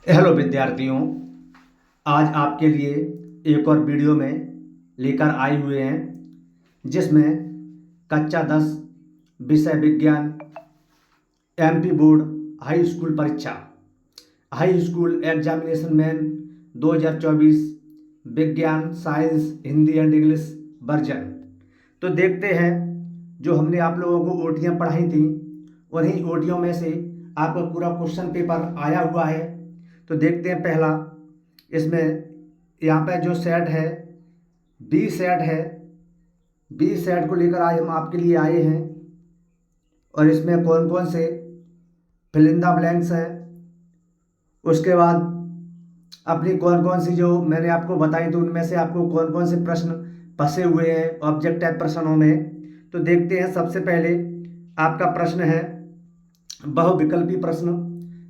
Hello विद्यार्थियों, आज आपके लिए एक और वीडियो में लेकर आए हुए हैं जिसमें कक्षा 10 विषय विज्ञान एमपी बोर्ड हाई स्कूल परीक्षा हाई स्कूल एग्जामिनेशन मैन 2024 विज्ञान science Hindi and English version. तो देखते हैं, जो हमने आप लोगों को ओटियाँ पढ़ाई थी उन्हीं ओटियों में से आपका पूरा क्वेश्चन पेपर आया हुआ है। तो देखते हैं, पहला इसमें यहाँ पे जो सेट है बी सेट है, बी सेट को लेकर आज हम आपके लिए आए हैं। और इसमें कौन कौन से फिल इन द ब्लैंक्स हैं, उसके बाद अपनी कौन कौन सी जो मैंने आपको बताई तो उनमें से आपको कौन कौन से प्रश्न फंसे हुए हैं ऑब्जेक्ट टाइप प्रश्नों में। तो देखते हैं, सबसे पहले आपका प्रश्न है बहुविकल्पी प्रश्न,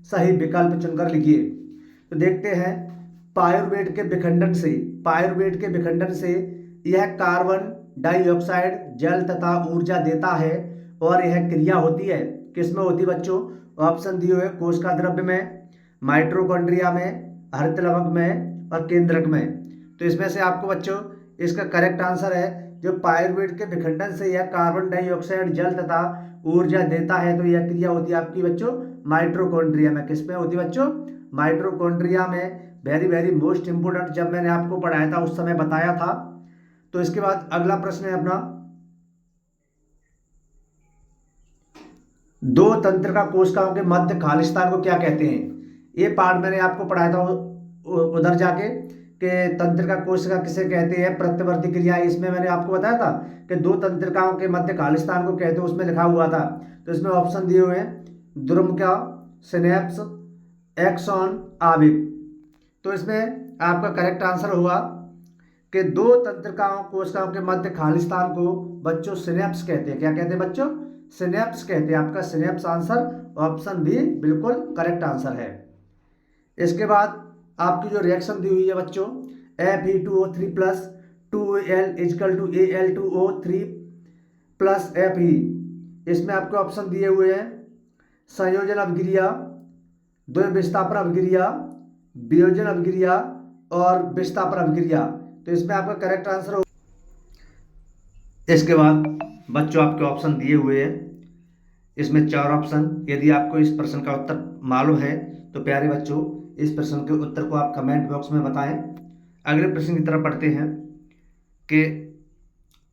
सही विकल्प चुनकर लिखिए। तो देखते हैं, पायरुवेट के विखंडन से पायरुवेट के विखंडन से यह कार्बन डाइऑक्साइड जल तथा ऊर्जा देता है और यह क्रिया होती है किसमें होती है बच्चों? ऑप्शन दिए हुए कोशिका द्रव्य में, माइटोकॉन्ड्रिया में, हरित लवक में और केंद्रक में। तो इसमें से आपको बच्चों इसका करेक्ट आंसर है जो पायरुवेट के विखंडन से यह कार्बन डाइऑक्साइड जल तथा ऊर्जा देता है, तो यह क्रिया होती है आपकी बच्चों माइटोकॉन्ड्रिया में। किसमें होती है बच्चों? माइटोकॉन्ड्रिया में। वेरी वेरी मोस्ट इंपोर्टेंट, जब मैंने आपको पढ़ाया था उस समय बताया था। तो इसके बाद अगला प्रश्न है अपना, दो तंत्रिका कोशिकाओं के मध्य खालिस्तान को क्या कहते हैं? ये पार्ट मैंने आपको पढ़ाया था उधर जाके कि तंत्रिका कोशिका किसे कहते हैं, प्रत्यवर्ती क्रिया। इसमें मैंने आपको बताया था कि दो तंत्रिकाओं के मध्य खालिस्तान को कहते हैं, उसमें लिखा हुआ था। तो इसमें ऑप्शन दिए हुए हैं द्रुमका, सिनेप्स, एक्सॉन, आवेग। तो इसमें आपका करेक्ट आंसर होगा कि दो तंत्रिकाओं कोशिकाओं के मध्य खालिस्तान को बच्चों सिनेप्स कहते हैं। क्या कहते हैं बच्चों? सिनेप्स कहते हैं। आपका सिनेप्स आंसर ऑप्शन बी बिल्कुल करेक्ट आंसर है। इसके बाद आपकी जो रिएक्शन दी हुई है बच्चों, Fe2O3 plus 2Al equal to Al2O3 plus Fe, इसमें आपके ऑप्शन दिए हुए हैं संयोजन अभिक्रिया, द्विविस्थापन अभिक्रिया, वियोजन अभिक्रिया और विस्थापन अभिक्रिया। तो इसमें आपका करेक्ट आंसर हो। इसके बाद बच्चों आपके ऑप्शन दिए हुए हैं, इसमें 4 ऑप्शन। यदि आपको इस प्रश्न का उत्तर मालूम है तो प्यारे बच्चों इस प्रश्न के उत्तर को आप कमेंट बॉक्स में बताएं। अगले प्रश्न की तरफ बढ़ते हैं कि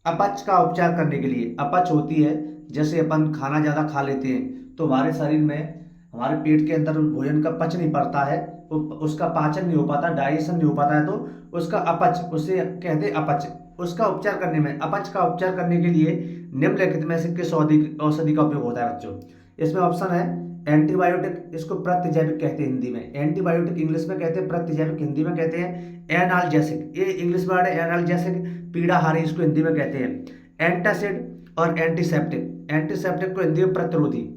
अपच का उपचार करने के लिए, अपच होती है जैसे अपन खाना ज़्यादा खा लेते हैं तो हमारे शरीर में हमारे पेट के अंदर भोजन का पच नहीं पड़ता है, उसका पाचन नहीं हो पाता, डाइजेशन नहीं हो पाता है, तो उसका अपच, उसे कहते हैं अपच। उसका उपचार करने में, अपच का उपचार करने के लिए निम्नलिखित में से किस औषधि का उपयोग होता है बच्चों? इसमें ऑप्शन है एंटीबायोटिक, इसको प्रतिजैविक कहते हैं हिंदी में। एंटीबायोटिक इंग्लिश में कहते हैं, प्रतिजैविक हिंदी में कहते हैं एनाल्जेसिक। ये इंग्लिश वर्ड है एनाल्जेसिक, पीड़ाहारी इसको हिंदी में कहते हैं। एंटासिड और एंटीसेप्टिक, एंटीसेप्टिक को हिंदी में प्रतिरोधी।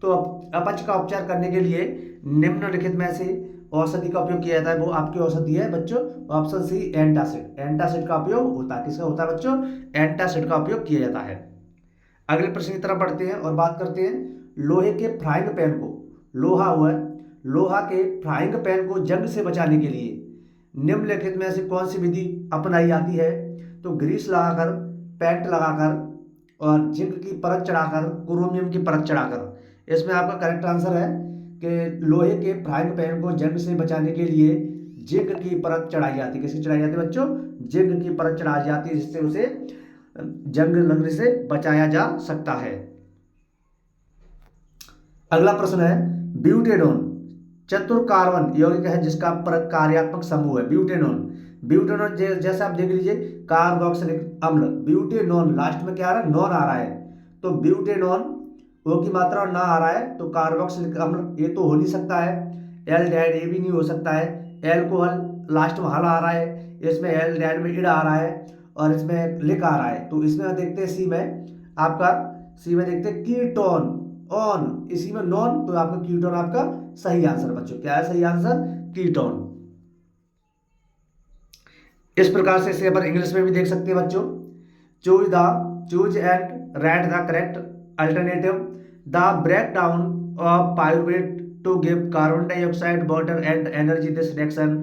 तो अपच का उपचार करने के लिए निम्नलिखित में से औषधि का उपयोग किया जाता है, वो आपकी औषधि है बच्चों ऑप्शन सी एंटासिड। एंटासिड का उपयोग होता है, किसका होता है बच्चों? एंटासिड का उपयोग किया जाता है। अगले प्रश्न की तरफ बढ़ते हैं और बात करते हैं लोहे के फ्राइंग पैन को, लोहा हुआ है, लोहा के फ्राइंग पैन को जंग से बचाने के लिए निम्नलिखित में से कौन सी विधि अपनाई जाती है? तो ग्रीस लगाकर, पेंट लगाकर और जिंक की परत चढ़ाकर, क्रोमियम की परत चढ़ाकर। इसमें आपका करेक्ट आंसर है कि लोहे के फ्राइंग पैन को जंग से बचाने के लिए जिंक की परत चढ़ाई जाती है। किसकी चढ़ाई जाती है बच्चों? जिंक की परत चढ़ाई जाती है, जिससे उसे जंग लगने से बचाया जा सकता है। अगला प्रश्न है ब्यूटेनॉन चतुर कार्बन यौगिक है जिसका कार्यात्मक समूह है ब्यूटेनॉन। ब्यूटेनॉन जैसे आप देख लीजिए कार्बोक्सिलिक अम्ल, ब्यूटेनॉन लास्ट में क्या आ रहा है? नॉन आ रहा है। तो ब्यूटेनॉन ओ की मात्रा ना आ रहा है तो कार्बोक्सिलिक अम्ल ये तो हो नहीं सकता है। एल्डिहाइड ये भी नहीं हो सकता है। एल्कोहल लास्ट में हल आ रहा है, इसमें एल्डिहाइड में इड आ रहा है और इसमें लिक आ रहा है। तो इसमें देखते हैं सी में, आपका सी में देखते हैं कीटोन ऑन, इसी में नॉन, तो आपका कीटोन आपका सही आंसर बच्चों। क्या है सही आंसर? कीटोन। इस प्रकार से इसे अपन इंग्लिश में भी देख सकते हैं बच्चों। Choose and write the correct alternative. The break down of pyruvate to give carbon dioxide water and energy this reaction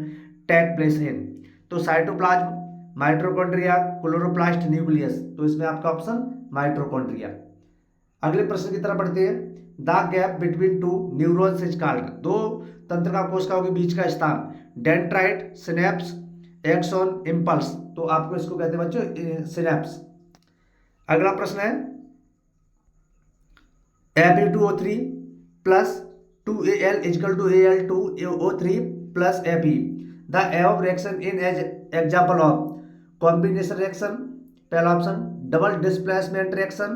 take place in. तो साइटोप्लाज्म, माइटोकॉन्ड्रिया, क्लोरोप्लास्ट, न्यूक्लियस। तो इसमें आपका ऑप्शन माइटोकॉन्ड्रिया। अगले प्रश्न की तरफ बढ़ते हैं। The gap between two neurons is called. दो तंत्रिका कोशिकाओं के बीच का स्थान डेंड्राइट, सिनेप्स, एक्सॉन, इम्पल्स। तो आपको इसको कहते हैं बच्चों सिनेप्स। अगला प्रश्न है Fe2O3 plus 2Al equal to Al2O3 plus Fe। The above reaction in as example of combination reaction, पहला option, double displacement reaction,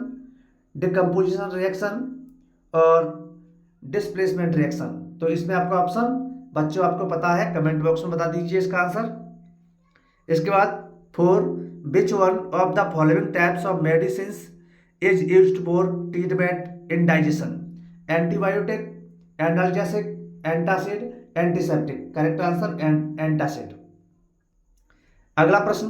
decomposition reaction और डिस्प्लेसमेंट रिएक्शन। तो इसमें आपका ऑप्शन बच्चों आपको पता है, कमेंट बॉक्स में बता दीजिए इसका आंसर। इसके बाद 4, which one of the following types of medicine is used for treatment indigestion? Antibiotic, analgesic, antacid, antiseptic. Correct answer antacid. अगला प्रश्न,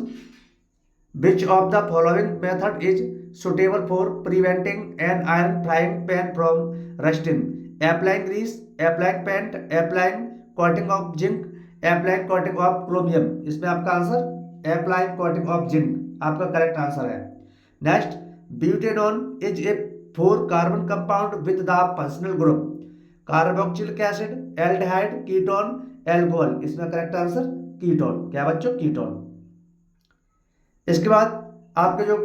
which of the following method is suitable for preventing an iron frying pan from rusting? Applying grease, applying paint, applying coating of zinc, applying coating of chromium. इसमें आपका answer applying coating of zinc आपका correct answer है। Next, butanone is a 4 carbon compound with the functional group carboxylic acid, aldehyde, ketone, alcohol. इसमें correct answer ketone. क्या बच्चों? Ketone. इसके बाद आपके जो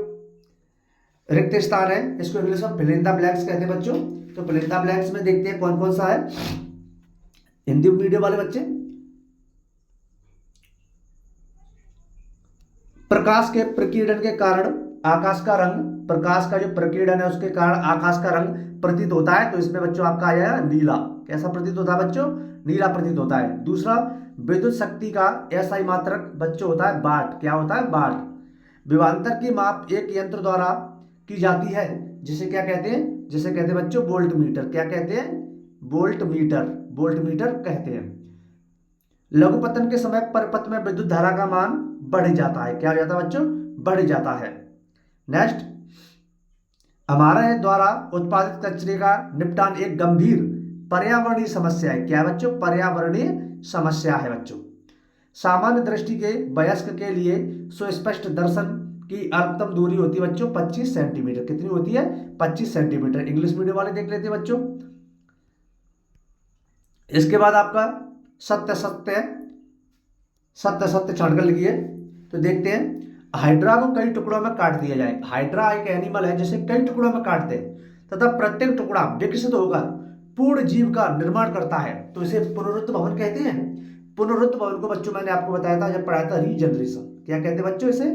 रिक्त स्थान है इसको इंग्लिश में फिल इन द ब्लैंक्स कहते हैं बच्चों। तो फिल इन द ब्लैंक्स में देखते हैं कौन कौन सा है। हिंदी मीडियम वाले बच्चे, प्रकाश के प्रकीर्णन के कारण आकाश का रंग, प्रकाश का जो प्रकीर्णन है उसके कारण आकाश का रंग प्रतीत होता है। तो इसमें बच्चों आपका आया नीला। कैसा प्रतीत होता है बच्चों? नीला प्रतीत होता है। दूसरा, विद्युत शक्ति का एसआई मात्रक बच्चों होता है वाट। क्या होता है? वाट। विभवांतर की माप एक यंत्र द्वारा की जाती है जिसे क्या कहते हैं? जिसे कहते हैं बच्चों वोल्ट मीटर। क्या कहते हैं? Volt meter. वोल्ट मीटर कहते हैं। लघुपतन के समय परिपथ में विद्युत धारा का मान बढ़ जाता है। क्या हो जाता है बच्चों? बढ़ जाता है। नेक्स्ट, हमारे द्वारा उत्पादित कचरे का निपटान एक गंभीर पर्यावरणीय समस्या है। क्या बच्चों? पर्यावरणीय समस्या है बच्चों। सामान्य दृष्टि के वयस्क के लिए सुस्पष्ट दर्शन की अधिकतम दूरी होती है बच्चों 25 सेंटीमीटर। कितनी होती है? 25 सेंटीमीटर। इंग्लिश मीडियम वाले देख लेते हैं बच्चों। इसके बाद आपका सत्य सत्य सत्य सत्य छांटकर लिखिए। तो देखते हैं, हाइड्रा को कई टुकड़ों में काट दिया जाए। हाइड्रा एक एनिमल है जिसे कई टुकड़ों में काट दे तथा प्रत्येक टुकड़ा विकसित होकर पूर्ण जीव का निर्माण करता है। तो इसे पुनरुत्थ भवन कहते हैं। पुनरुत्थ भवन को बच्चों मैंने आपको बताया था जब पढ़ाया था रीजनरेशन। क्या कहते हैं बच्चों? इसे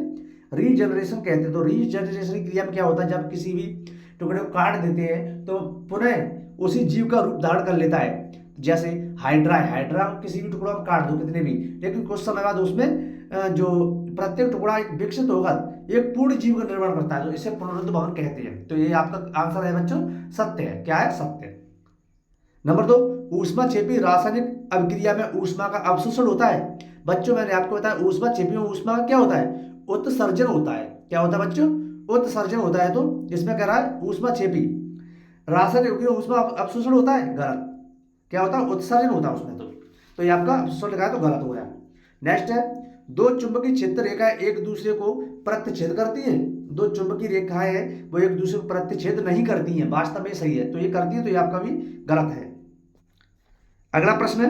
रीजनरेशन कहते हैं। तो रीजनरेशन की क्रिया में क्या होता है? जब किसी भी टुकड़े को काट देते हैं तो पुनः उसी जीव का रूप धारण कर लेता है। जैसे हाइड्रा है, हाइड्रा को किसी भी टुकड़ों में काट दो कितने भी, लेकिन कुछ समय बाद उसमें जो प्रत्येक टुकड़ा एक विकसित होकर एक पूर्ण जीव का निर्माण करता है। तो इसे पुनरुत्थ भवन कहते हैं। तो ये आपका आंसर है बच्चों सत्य है। क्या है? सत्य। नंबर 2, ऊष्मा छेपी रासायनिक अभिक्रिया में ऊष्मा का अवशोषण होता है। बच्चों मैंने आपको बताया ऊष्मा छेपी में ऊष्मा का क्या होता है? उत्सर्जन होता है। क्या होता है बच्चों? उत्सर्जन होता है। तो इसमें कह रहा है ऊष्मा छेपी रासायनिक अभिक्रिया में ऊष्मा अवशोषण होता है। गलत। क्या होता है? उत्सर्जन होता है उसमें। तो ये आपका अवशोषण लिखा है तो गलत हो गया। नेक्स्ट है, दो चुंबकीय क्षेत्र रेखाएं एक दूसरे को प्रतिच्छेद करती हैं। दो चुंबकीय रेखाएं हैं वो एक दूसरे को प्रतिच्छेद नहीं करती हैं। वास्तव में सही है। तो ये करती है तो ये आपका भी गलत है। अगला प्रश्न है,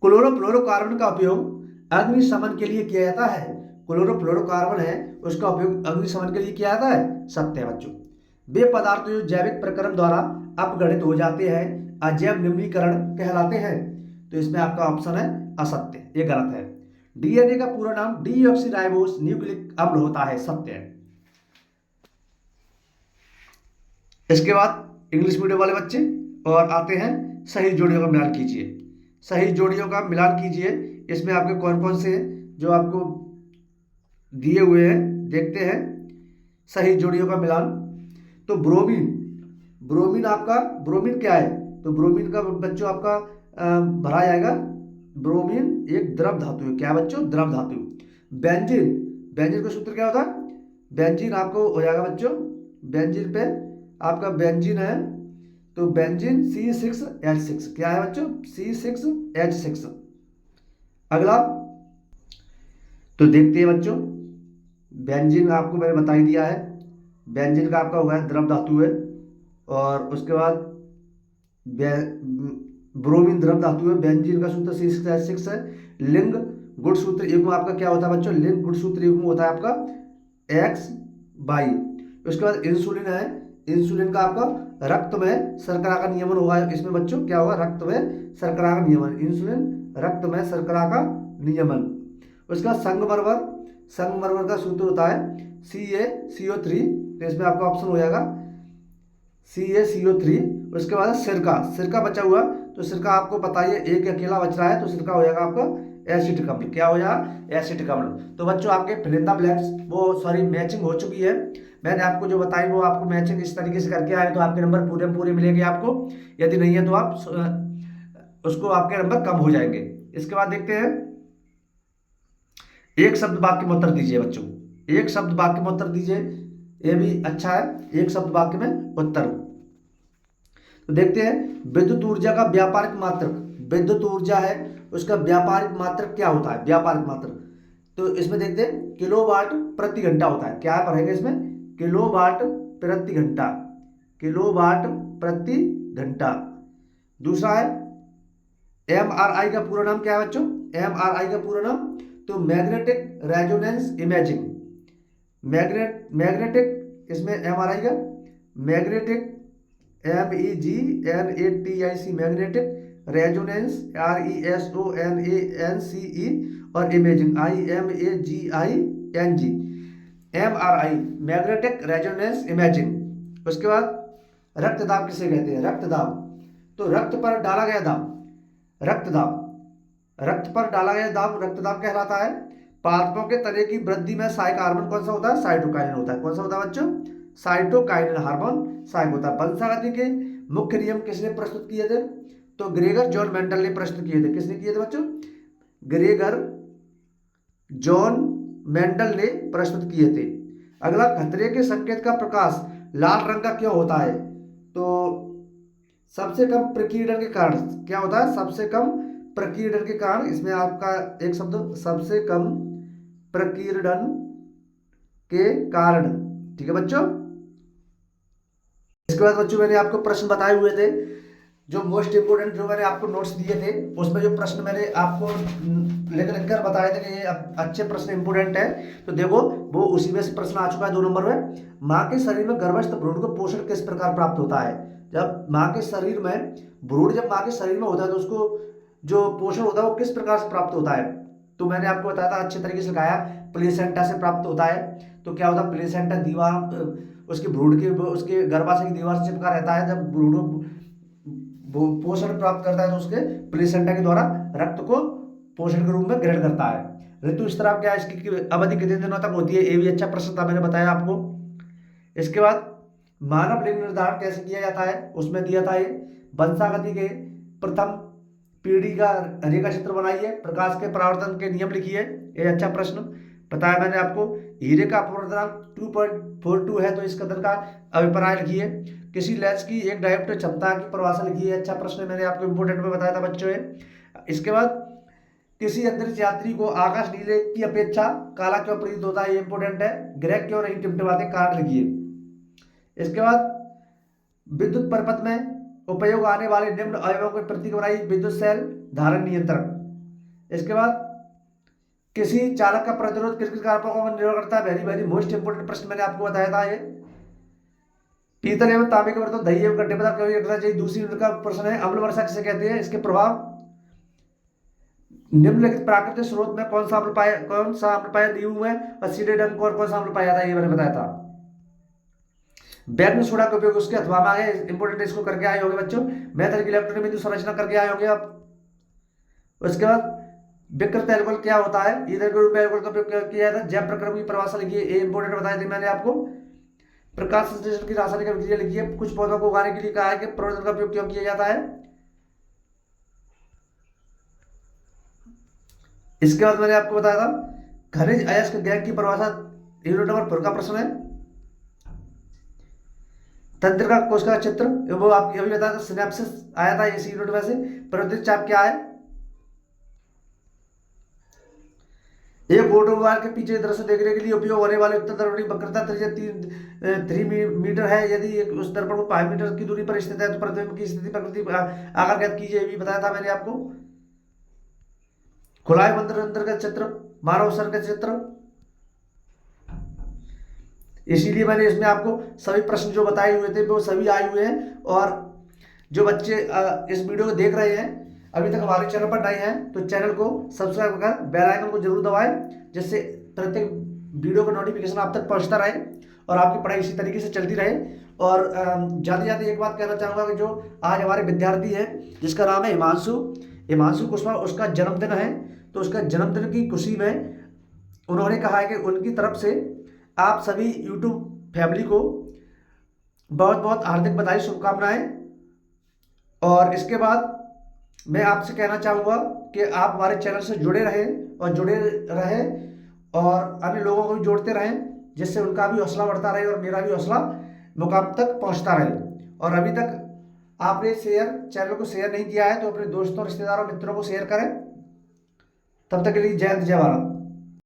क्लोरोफ्लोरोकार्बन का उपयोग अग्निशमन के लिए किया जाता है। क्लोरोफ्लोरोकार्बन है उसका उपयोग अग्निशमन के लिए किया जाता है। सत्य है बच्चों। वे पदार्थ जो जैविक प्रक्रम द्वारा अपघटित हो जाते हैं अजैव निम्नीकरण कहलाते हैं। तो इसमें आपका ऑप्शन है असत्य। ये गलत है। डीएनए का पूरा नाम डीऑक्सीराइबोस न्यूक्लिक अम्ल होता है। सत्य है। इसके बाद इंग्लिश मीडियम वाले बच्चे और आते हैं सही जोड़ियों का मिलान कीजिए। सही जोड़ियों का मिलान कीजिए। इसमें आपके कौन कौन से जो आपको दिए हुए हैं देखते हैं। सही जोड़ियों का मिलान, तो ब्रोमीन, ब्रोमीन आपका, ब्रोमीन क्या है? तो ब्रोमीन का बच्चों आपका भरा जाएगा। ब्रोमीन एक द्रव धातु है। क्या बच्चों? द्रव धातु। बेंजीन, बेंजीन का सूत्र क्या होता है? बेंजीन आपको हो जाएगा बच्चों, बेंजीन पे आपका बेंजीन है तो बेंजीन C6H6 क्या है बच्चों, C6H6। अगला तो देखते हैं बच्चों, बेंजीन आपको मैंने बता ही दिया है, बेंजीन का आपका होगा द्रव धातु है। और उसके बाद ब्रोमीन द्रव धातु है। बेंजीन का सूत्र C6H6 है। लिंग गुणसूत्र युग्म आपका क्या होता है बच्चों, लिंग गुणसूत्र युग्म होता है आपका XY। उसके बाद इंसुलिन है। इंसुलिन का आपका रक्त में शर्करा का नियमन होगा। इसमें बच्चों क्या होगा, रक्त में शर्करा का नियमन, इंसुलिन रक्त में शर्करा का नियमन। उसके बाद संगमरमर, संगमरमर का सूत्र होता है CaCO3, तो इसमें आपका ऑप्शन हो जाएगा CaCO3। उसके बाद सिरका, सिरका बचा हुआ, तो सिरका आपको पता ही है, एक अकेला बच रहा है, तो सिरका हो जाएगा आपका एसिटिक अम्ल। क्या हो जाएगा, एसिटिक अम्ल। तो बच्चों आपके फिल इन द ब्लैंक्स वो सॉरी मैचिंग हो चुकी है। मैंने आपको जो बताई वो आपको मैचिंग इस तरीके से करके आए तो आपके नंबर पूरे पूरे मिलेंगे आपको। यदि नहीं है तो आप उसको आपके नंबर कम हो जाएंगे। इसके बाद देखते हैं, एक शब्द वाक्य में उत्तर दीजिए बच्चों, एक शब्द वाक्य में उत्तर दीजिए, ये भी अच्छा है, एक शब्द वाक्य में उत्तर। तो देखते हैं, विद्युत ऊर्जा का व्यापारिक मात्रक, विद्युत ऊर्जा है उसका व्यापारिक मात्रक क्या होता है, व्यापारिक मात्रक। तो इसमें देखते हैं किलोवाट प्रति घंटा होता है। क्या पढ़ेंगे इसमें, किलोवाट प्रति घंटा, किलोवाट प्रति घंटा। दूसरा है MRI का पूरा नाम क्या है बच्चों, MRI का पूरा नाम, तो मैग्नेटिक रेजोनेंस इमेजिंग, मैग्नेटिक इसमें MRI का magnetic MEGNATIC magnetic resonance RESONANCE और imaging IMAGING, MRI magnetic resonance imaging. उसके बाद रक्तदाब किसे कहते हैं, रक्तदाब, तो रक्त पर डाला गया दाब, रक्तदाब, रक्त पर डाला गया दाब रक्तदाब कहलाता है। पादपों के तने की वृद्धि में सहायक हार्मोन कौन सा होता है, साइटोकाइनिन होता है। कौन सा होता है बच्चों, साइटोकाइनिन हार्मोन सहायक होता है। वंशागति के मुख्य नियम किसने प्रस्तुत किए थे, तो ग्रेगर जॉन मेंडल ने प्रस्तुत किए थे। किसने किए थे बच्चों, ग्रेगर जॉन मेंडल ने प्रस्तुत किए थे। अगला, खतरे के संकेत का प्रकाश लाल रंग का क्यों होता है, तो सबसे कम प्रकीर्णन के कारण क्या होता है, सबसे कम प्रकीर्णन के कारण। इसमें आपका एक शब्द, सबसे कम प्रकीर्णन के कारण, ठीक है बच्चों। इसके बाद बच्चों मैंने आपको प्रश्न बताए हुए थे, जो मोस्ट इंपोर्टेंट जो मैंने आपको नोट्स दिए थे उसमें जो प्रश्न मैंने आपको लिख लिख कर बताए थे कि ये अच्छे प्रश्न इंपोर्टेंट है, तो देखो वो उसी में से प्रश्न आ चुका है 2 नंबर में। माँ के शरीर में गर्भस्थ भ्रूण को पोषण किस प्रकार प्राप्त होता है, जब माँ के शरीर में भ्रूण जब माँ के शरीर में होता है तो उसको जो पोषण होता है वो किस प्रकार से प्राप्त होता है, तो मैंने आपको बताया था, अच्छे तरीके से सिखाया, प्लेसेंटा से प्राप्त होता है। तो क्या होता है, प्लेसेंटा दीवार उसके भ्रूण के उसके गर्भाशय की दीवार से चिपका रहता है। जब भ्रूण पोषण प्राप्त करता है तो उसके प्लेसेंटा के द्वारा रक्त को पोषण के रूप में ग्रहण करता है। ऋतुस्राव क्या है, इसकी अवधि कितने दिनों तक होती है, ये भी अच्छा प्रश्न था, मैंने बताया आपको। इसके बाद मानव लिंग निर्धारण कैसे किया जाता है, उसमें दिया था ये, वंशागति के प्रथम पीढ़ी का रेखा चित्र बनाइए, प्रकाश के परावर्तन के नियम लिखिए, ये अच्छा प्रश्न बताया मैंने आपको। हीरे का अपवर्तनांक 2.42 है तो इस कदर का अभिप्राय लिखिए। किसी लेंस की एक डायोप्टर क्षमता की परिभाषा लिखिए, अच्छा प्रश्न मैंने आपको इंपोर्टेंट में बताया था बच्चों ये। इसके बाद किसी अंतरिक्ष यात्री को आकाश नीले की अपेक्षा काला क्यों प्रतीत होता है, ये इंपोर्टेंट है। ग्रह क्यों नहीं टिमटिमाते, कारण लिखिए। इसके बाद विद्युत परिपथ में उपयोग आने वाले निम्न अवयवों के प्रतीक बनाई, विद्युत सेल, धारण नियंत्रक। इसके बाद किसी चालक का प्रतिरोध किस किस कारकों पर निर्भर करता है, वेरी वेरी मोस्ट इंपोर्टेंट प्रश्न मैंने आपको बताया था ये। पीतल एवं तांबे के बर्तन, दही एवं गड्ढे पदार्थ कभी रखना चाहिए। दूसरी का प्रश्न है अम्ल वर्षा किसे कहते हैं, इसके प्रभाव निम्नलिखित प्राकृतिक स्रोत में कौन सा अम्ल पाया नींबू में, और सीडेडम और कौन सा अम्ल पाया था, ये मैंने बताया था। बैकिंग सोडा का उपयोग उसके अथवा में आगे इंपोर्टेंट, इसको करके आए होंगे बच्चों। मेथड की इलेक्ट्रॉनिक बिंदु संरचना करके आए होंगे आप। उसके बाद विकृत एल्कोहल क्या होता है, ईथर के रूप में एल्कोहल का उपयोग किया जाता है। जैव प्रक्रम की परिभाषा लिखिए, ये इंपोर्टेंट बताई थी मैंने आपको। प्रकाश संश्लेषण की रासायनिक अभिक्रिया लिखिए। कुछ पौधों को उगाने के लिए कहा है कि प्रवर्धन का उपयोग क्यों किया जाता है। इसके बाद मैंने आपको बताया था खनिज अयस्क गैंग की परिभाषा, यूनिट नंबर 4 का प्रश्न है। तंत्रिका कोश का चित्र, वो आपकी अभी बताया था, सिनेप्सिस आया था इसी यूनिट में से। परिवर्तित चाप क्या है? एक ऑटोमोबाइल के पीछे दृश्य देखने के लिए उपयोग होने वाली उत्तर दर्पण की वक्रता त्रिज्या 3 मीटर है। यदि एक उस दर्पण को 5 मीटर की दूरी पर स्थित है तो प्रतिबिंब की स्थिति प्रकृति आकार ज्ञात कीजिए, ये भी बताया था मैंने आपको। खुलाए बंद रंध्र का चित्र, मानव शरीर का चित्र, इसीलिए मैंने इसमें आपको सभी प्रश्न जो बताए हुए थे वो सभी आए हुए हैं। और जो बच्चे इस वीडियो को देख रहे हैं अभी तक हमारे चैनल पर नए हैं तो चैनल को सब्सक्राइब कर बेल आइकन को जरूर दबाएं, जिससे प्रत्येक वीडियो का नोटिफिकेशन आप तक पहुंचता रहे और आपकी पढ़ाई इसी तरीके से चलती रहे। और जाते जाते एक बात कहना चाहूँगा कि जो आज हमारे विद्यार्थी है जिसका नाम है हिमांशु कुशवाहा, उसका जन्मदिन है, तो उसका जन्मदिन की खुशी में उन्होंने कहा है कि उनकी तरफ से आप सभी यूट्यूब फैमिली को बहुत बहुत हार्दिक बधाई, शुभकामनाएं। और इसके बाद मैं आपसे कहना चाहूँगा कि आप हमारे चैनल से जुड़े रहें और अन्य लोगों को भी जोड़ते रहें, जिससे उनका भी हौसला बढ़ता रहे और मेरा भी हौसला मुकाम तक पहुँचता रहे। और अभी तक आपने चैनल को शेयर नहीं किया है तो अपने दोस्तों, रिश्तेदारों, मित्रों को शेयर करें। तब तक के लिए जय हिंद, जय भारत।